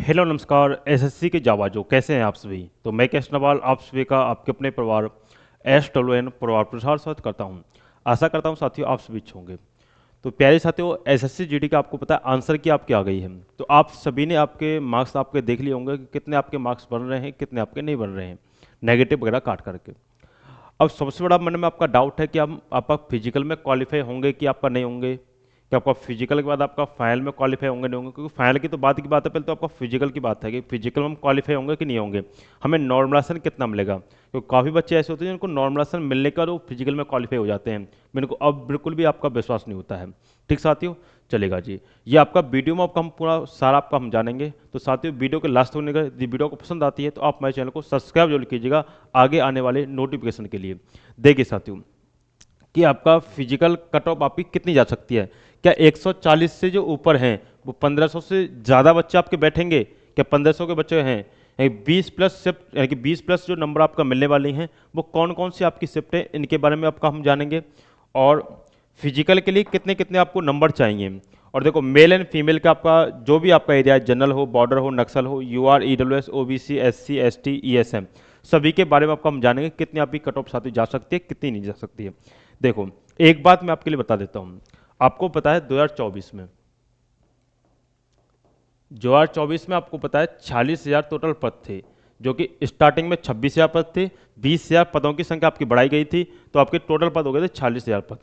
Hello नमस्कार SSC के जावाजो कैसे हैं आप सभी। तो मैं कैश नवाल आप सभी का आपके अपने परिवार एस डब्ल्यू एन परिवार प्रसार स्वागत करता हूं। आशा करता हूं साथियों आप सभी अच्छे होंगे। तो प्यारे साथियों एसएससी जीडी का आपको पता है आंसर की आपकी आ गई है। तो आप सभी ने आपके मार्क्स आपके देख लिए होंगे कि कितने आपके मार्क्स बन रहे हैं कितने आपके नहीं बन रहे हैं, नेगेटिव वगैरह काट करके। अब सबसे बड़ा मन में आपका डाउट है कि हम आपका फिजिकल में क्वालिफाई होंगे कि आपका नहीं होंगे, कि आपका फिजिकल के बाद आपका फाइनल में क्वालिफाई होंगे नहीं होंगे। क्योंकि फाइनल की तो बात की बात है, पहले तो आपका फिजिकल की बात है कि फिजिकल में हम क्वालिफाई होंगे कि नहीं होंगे, हमें नॉर्मलाइजेशन कितना मिलेगा। क्योंकि काफ़ी बच्चे ऐसे होते हैं जिनको नॉर्मलाइजेशन मिलने के बाद वो फिजिकल में क्वालिफाई हो जाते हैं। मेरे को अब बिल्कुल भी आपका विश्वास नहीं होता है। ठीक साथियों, चलेगा जी। ये आपका वीडियो में आपका हम पूरा सारा आपका हम जानेंगे। तो साथियों वीडियो के लास्ट होने का यदि वीडियो को पसंद आती है तो आप मेरे चैनल को सब्सक्राइब जरूर कीजिएगा आगे आने वाले नोटिफिकेशन के लिए। देखिए साथियों कि आपका फिजिकल कट ऑफ आपकी कितनी जा सकती है। क्या 140 से जो ऊपर हैं वो 1500 से ज़्यादा बच्चे आपके बैठेंगे, क्या 1500 के बच्चे हैं, यानी 20 प्लस शिफ्ट, यानी कि 20 प्लस जो नंबर आपका मिलने वाली हैं वो कौन कौन सी आपकी शिफ्ट है इनके बारे में आपका हम जानेंगे। और फिजिकल के लिए कितने कितने आपको नंबर चाहिए। और देखो मेल एंड फीमेल का आपका जो भी आपका एरिया है, जनरल हो, बॉर्डर हो, नक्सल हो, UR, EWS, OBC, SC, ST, ESM, सभी के बारे में आपको हम जानेंगे कितनी आपकी कट ऑफ साथी जा सकती है कितनी नहीं जा सकती है। देखो एक बात मैं आपके लिए बता देता हूं। आपको पता है 2024 में आपको पता है 46,000 टोटल पद थे, जो कि स्टार्टिंग में 26,000 पद थे। 20,000 पदों की संख्या आपकी बढ़ाई गई थी, तो आपके टोटल पद हो गए थे 46,000 पद।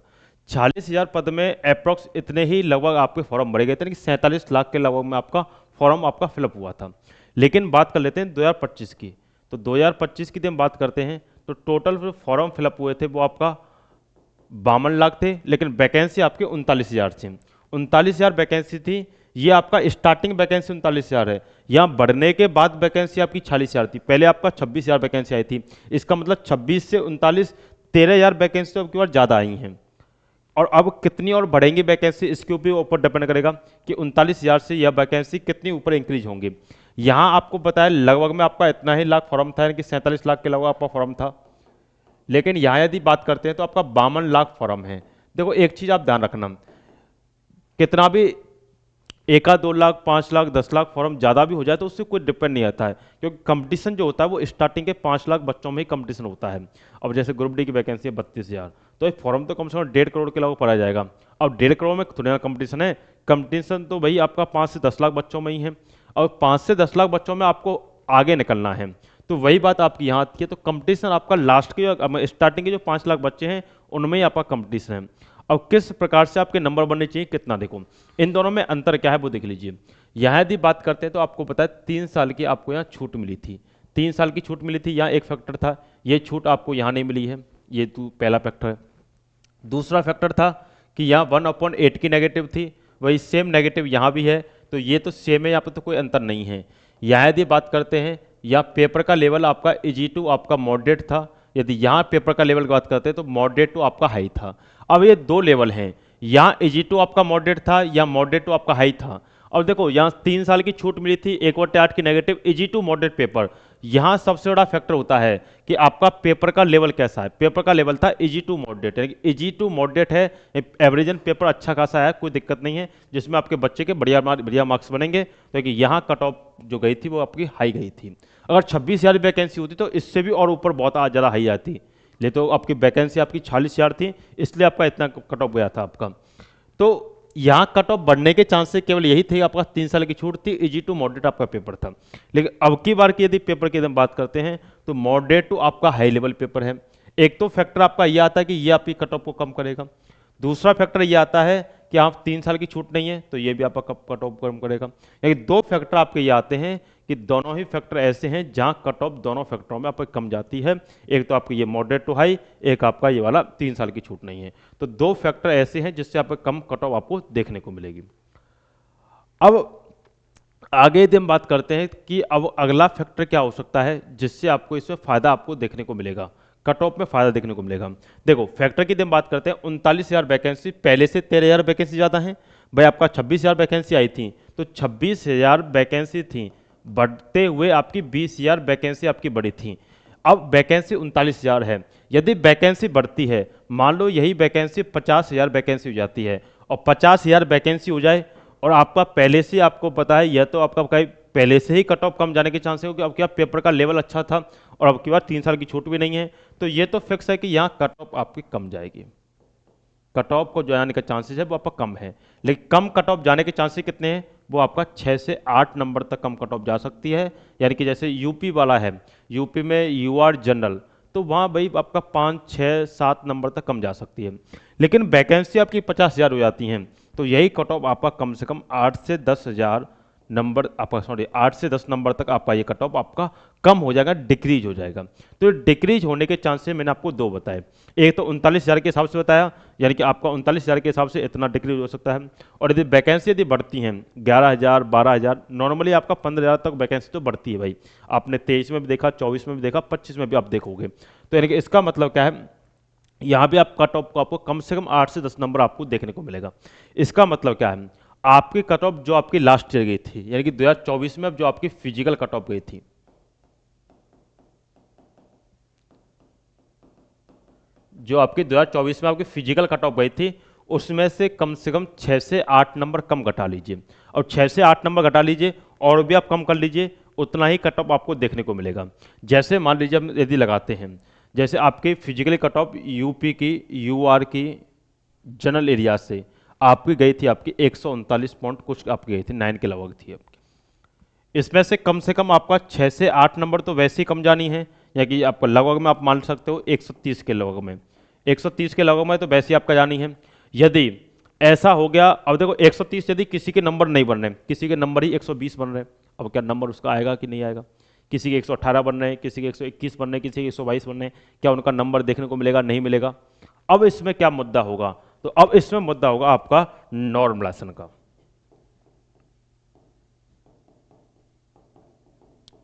46,000 पद में अप्रॉक्स इतने ही लगभग आपके फॉर्म भरे गए थे, 47 लाख के लगभग में आपका फॉर्म आपका फिलअप हुआ था। लेकिन बात कर लेते हैं 2025 की। तो 2025 की हम बात करते हैं तो टोटल जो फॉर्म फिलअप हुए थे वो आपका 52 लाख थे, लेकिन वैकेंसी आपकी 39,000 थी। 39,000 वैकेंसी थी, ये आपका स्टार्टिंग वैकेंसी 39,000 है। यहाँ बढ़ने के बाद वैकेंसी आपकी 46,000 थी, पहले आपका 26,000 वैकेंसी आई थी। इसका मतलब 26 से 39 13,000 वैकेंसी तो आपकी बार ज़्यादा आई हैं। और अब कितनी और बढ़ेंगी वैकेंसी इसके ऊपर डिपेंड करेगा कि 39,000 से यह वैकेंसी कितनी ऊपर इंक्रीज होंगी। यहाँ आपको पता है लगभग में आपका इतना ही लाख फॉर्म था, यानी कि 47 लाख के लगभग आपका फॉर्म था। लेकिन यहाँ यदि बात करते हैं तो आपका 52 लाख फॉर्म है। देखो एक चीज आप ध्यान रखना, कितना भी 1 2 लाख 5 लाख 10 लाख फॉर्म ज़्यादा भी हो जाए तो उससे कोई डिपेंड नहीं आता है, क्योंकि कंपटीशन जो होता है वो स्टार्टिंग के 5 लाख बच्चों में ही कंपटीशन होता है। अब जैसे ग्रुप डी की वैकेंसी है 32,000, तो एक फॉर्म तो कम से कम 1.5 करोड़ के लगभग पड़ा जाएगा। अब 1.5 करोड़ में थोड़ा कंपटीशन है, कंपटीशन तो भाई आपका 5 से 10 लाख बच्चों में ही है। और 5 से 10 लाख बच्चों में आपको आगे निकलना है, तो वही बात आपकी यहाँ आती है। तो कंपटीशन आपका लास्ट के स्टार्टिंग के जो 5 लाख बच्चे हैं उनमें ही आपका कंपटीशन है। अब किस प्रकार से आपके नंबर बनने चाहिए कितना, देखो इन दोनों में अंतर क्या है वो देख लीजिए। यहाँ यदि बात करते हैं तो आपको पता है 3 साल की आपको यहाँ छूट मिली थी, 3 साल की छूट मिली थी। यहाँ एक फैक्टर था, ये छूट आपको यहाँ नहीं मिली है, ये तो पहला फैक्टर है। दूसरा फैक्टर था कि यहाँ 1/8 की नेगेटिव थी, वही सेम नेगेटिव यहाँ भी है, तो ये तो सेम है, यहाँ पर तो कोई अंतर नहीं है। यहाँ यदि बात करते हैं या पेपर का लेवल आपका EG2 आपका मॉडरेट था, यदि यहाँ पेपर का लेवल की बात करते हैं तो मॉडरेट टू आपका हाई था। अब ये दो लेवल हैं, यहाँ EG2 आपका मॉडरेट था या मॉडरेट टू आपका हाई था। और देखो यहाँ 3 साल की छूट मिली थी, 1/8 की नेगेटिव, EG2 मॉडरेट पेपर। यहाँ सबसे बड़ा फैक्टर होता है कि आपका पेपर का लेवल कैसा है। पेपर का लेवल था EG2 मॉडरेट, यानी कि EG2 मॉडरेट है, एवरेजन पेपर अच्छा खासा है, कोई दिक्कत नहीं है, जिसमें आपके बच्चे के बढ़िया मार्क्स बनेंगे। तो यहाँ कट ऑफ जो गई थी वो आपकी हाई गई थी। अगर 26,000 वैकेंसी होती तो इससे भी और ऊपर बहुत ज़्यादा हाई आती, ले तो आपकी वैकेंसी आपकी 46,000 थी, इसलिए आपका इतना कट ऑफ गया था आपका। तो यहाँ कट ऑफ बढ़ने के चांसेस केवल यही थे, आपका 3 साल की छूट थी, EG2 मॉडरेट आपका पेपर था। लेकिन अब की बार की यदि पेपर की हम बात करते हैं तो मॉडरेट टू आपका हाई लेवल पेपर है। एक तो फैक्टर आपका यह आता है कि ये आपकी कट ऑफ को कम करेगा, दूसरा फैक्टर ये आता है कि आप 3 साल की छूट नहीं है तो ये भी आपका कट ऑफ कम करेगा। यानी दो फैक्टर आपके ये आते हैं कि दोनों ही फैक्टर ऐसे हैं जहां कट ऑफ दोनों फैक्टरों में आपको कम जाती है। एक तो आपका ये मॉडरेट टू हाई, एक आपका ये वाला 3 साल की छूट नहीं है। तो दो फैक्टर ऐसे हैं जिससे आपको कम कट ऑफ आपको देखने को मिलेगी। अब आगे यदि हम बात करते हैं कि अब अगला फैक्टर क्या हो सकता है जिससे आपको इसमें फायदा आपको देखने को मिलेगा, कट ऑफ में फायदा देखने को मिलेगा। देखो फैक्टर की हम बात करते हैं, 39,000 वैकेंसी, पहले से 13,000 वैकेंसी ज़्यादा है। भाई आपका 26,000 वैकेंसी आई थी, तो 26,000 वैकेंसी थी, बढ़ते हुए आपकी 20,000 वैकेंसी आपकी बढ़ी थी। अब वैकेंसी 39,000 है, यदि वैकेंसी बढ़ती है, मान लो यही वैकेंसी 50,000 वैकेंसी हो जाती है, और 50,000 वैकेंसी हो जाए और आपका पहले से आपको पता है यह तो आपका पहले से ही कट ऑफ कम जाने के चांस है, क्योंकि अब क्या पेपर का लेवल अच्छा था और अब की बार 3 साल की छूट भी नहीं है, तो ये तो फिक्स है कि यहाँ कट ऑफ आपकी कम जाएगी। कट ऑफ को जाने का चांसेस है वो आपका कम है, लेकिन कम कट ऑफ जाने के चांसेस कितने हैं, वो आपका 6 से 8 नंबर तक कम कट ऑफ जा सकती है। यानी कि जैसे यूपी वाला है, यूपी में यूआर जनरल, तो वहाँ भाई आपका 5, 6, 7 नंबर तक कम जा सकती है। लेकिन वैकेंसी आपकी 50,000 हो जाती हैं, तो यही कट ऑफ आपका कम से कम 8 से 10,000 नंबर आपका, सॉरी 8 से 10 नंबर तक आपका ये कट ऑफ आपका कम हो जाएगा, डिक्रीज हो जाएगा। तो डिक्रीज होने के चांसेस मैंने आपको दो बताए, एक तो 39,000 के हिसाब से बताया, यानी कि आपका 39,000 के हिसाब से इतना डिक्रीज हो सकता है। और यदि वैकेंसी यदि बढ़ती हैं 11,000, 12,000, नॉर्मली आपका 15,000 तक वैकेंसी तो बढ़ती है भाई, आपने 23 में भी देखा, 24 में भी देखा, 25 में भी आप देखोगे। तो यानी कि इसका मतलब क्या है, यहाँ भी आप कट ऑफ को आपको कम से कम 8 से 10 नंबर आपको देखने को मिलेगा। इसका मतलब क्या है, आपकी कट ऑफ जो आपकी लास्ट ईयर गई थी, यानी कि 2024 में अब जो आपकी फिजिकल कट ऑफ गई थी, जो आपकी 2024 में आपकी फिजिकल कट ऑफ गई थी, उसमें से कम 6 से 8 नंबर कम घटा लीजिए, और 6 से 8 नंबर घटा लीजिए और भी आप कम कर लीजिए, उतना ही कट ऑफ आपको देखने को मिलेगा। जैसे मान लीजिए हम यदि लगाते हैं, जैसे आपकी फिजिकली कट ऑफ यूपी की, यूआर की जनरल एरिया से आपकी गई थी, आपकी 139 पॉइंट कुछ आपकी गई थी, 9 के लगभग थी आपकी। इसमें से कम आपका 6 से 8 नंबर तो वैसे ही कम जानी है, या कि आपको लगभग में आप मान सकते हो 130 के लगभग में, 130 के लगभग में तो वैसे ही आपका जानी है। यदि ऐसा हो गया, अब देखो 130 यदि किसी के नंबर नहीं बन रहे, किसी के नंबर ही 120 बन रहे, अब क्या नंबर उसका आएगा कि नहीं आएगा, किसी के 118 बन रहे हैं, किसी के 121 बन रहे हैं, किसी के 122 बन रहे हैं, क्या उनका नंबर देखने को मिलेगा, नहीं मिलेगा। अब इसमें क्या मुद्दा होगा, तो अब इसमें मुद्दा होगा आपका नॉर्मलाइजेशन का,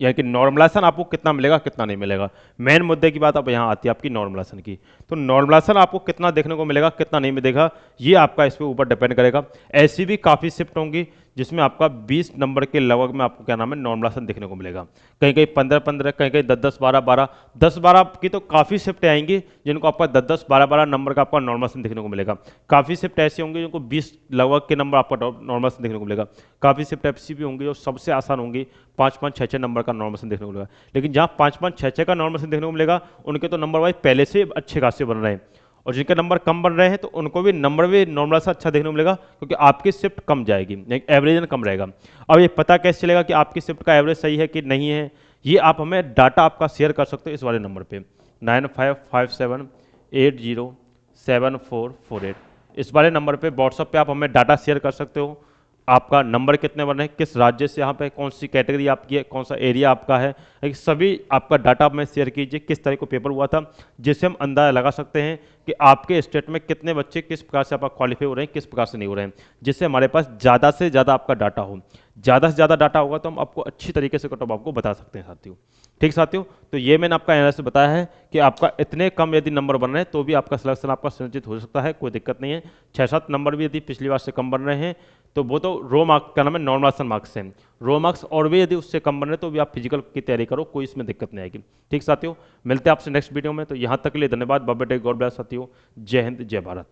यानी कि नॉर्मलाइजेशन आपको कितना मिलेगा कितना नहीं मिलेगा। मेन मुद्दे की बात अब यहाँ आती है आपकी नॉर्मलाइजेशन की, तो नॉर्मलाइजेशन आपको कितना देखने को मिलेगा कितना नहीं मिलेगा, ये आपका इस पे ऊपर डिपेंड करेगा। ऐसी भी काफ़ी शिफ्ट होंगी जिसमें आपका 20 नंबर के लगभग में आपको क्या नाम है नॉर्मलाइजेशन देखने को मिलेगा, कहीं कहीं 15-15, कहीं कहीं 10-10, 12-12, 10-12 की तो काफ़ी शिफ्ट आएंगी जिनको आपका 10-10, 12-12 नंबर का आपका नॉर्मलाइजेशन देखने को मिलेगा। काफ़ी शिफ्ट ऐसी होंगी जिनको 20 लगभग के नंबर आपका नॉर्मलाइजेशन देखने को मिलेगा। काफ़ी शिफ्ट ऐसी भी होंगी जो सबसे आसान होंगी, 5-5, 6-6 नंबर का नॉर्मलाइजेशन देखने को मिलेगा। लेकिन जहाँ 5-5, 6-6 का नॉर्मलाइजेशन देखने को मिलेगा, उनके तो नंबर वाइज पहले से अच्छे खासे बन रहे हैं, और जिनके नंबर कम बन रहे हैं तो उनको भी नंबर भी नॉर्मलाइजेशन अच्छा देखने को मिलेगा, क्योंकि आपकी शिफ्ट कम जाएगी, एवरेजन कम रहेगा। अब ये पता कैसे चलेगा कि आपकी शिफ्ट का एवरेज सही है कि नहीं है, ये आप हमें डाटा आपका शेयर कर सकते हो इस वाले नंबर पे 9557807448, इस वाले नंबर पे व्हाट्सएप पे आप हमें डाटा शेयर कर सकते हो। आपका नंबर कितने बन रहे हैं, किस राज्य से यहाँ पे, कौन सी कैटेगरी आपकी है, कौन सा एरिया आपका है, सभी आपका डाटा हमें शेयर कीजिए, किस तरह को पेपर हुआ था, जिससे हम अंदाजा लगा सकते हैं कि आपके स्टेट में कितने बच्चे किस प्रकार से आपका क्वालिफाई हो रहे हैं, किस प्रकार से नहीं हो रहे हैं, जिससे हमारे पास ज़्यादा से ज़्यादा आपका डाटा हो। ज़्यादा से ज़्यादा डाटा होगा तो हम आपको अच्छी तरीके से कट ऑफ आपको बता सकते हैं साथियों। ठीक साथियों, तो ये मैंने आपका एनालिसिस बताया है कि आपका इतने कम यदि नंबर बन रहे हैं तो भी आपका सिलेक्शन आपका सुनिश्चित हो सकता है, कोई दिक्कत नहीं है। 6-7 नंबर भी यदि पिछली बार से कम बन रहे हैं तो वो तो रो मार्क का नाम है नॉर्मलाइजेशन मार्क्स हैं, रो मार्क्स और भी यदि उससे कम बन रहे हैं तो भी आप फिजिकल की तैयारी करो, कोई इसमें दिक्कत नहीं आएगी। ठीक साथियों, मिलते हैं आपसे नेक्स्ट वीडियो में, तो यहाँ तक के लिए धन्यवाद। बाय बाय, गॉड ब्लेस साथियों, जय हिंद, जय भारत।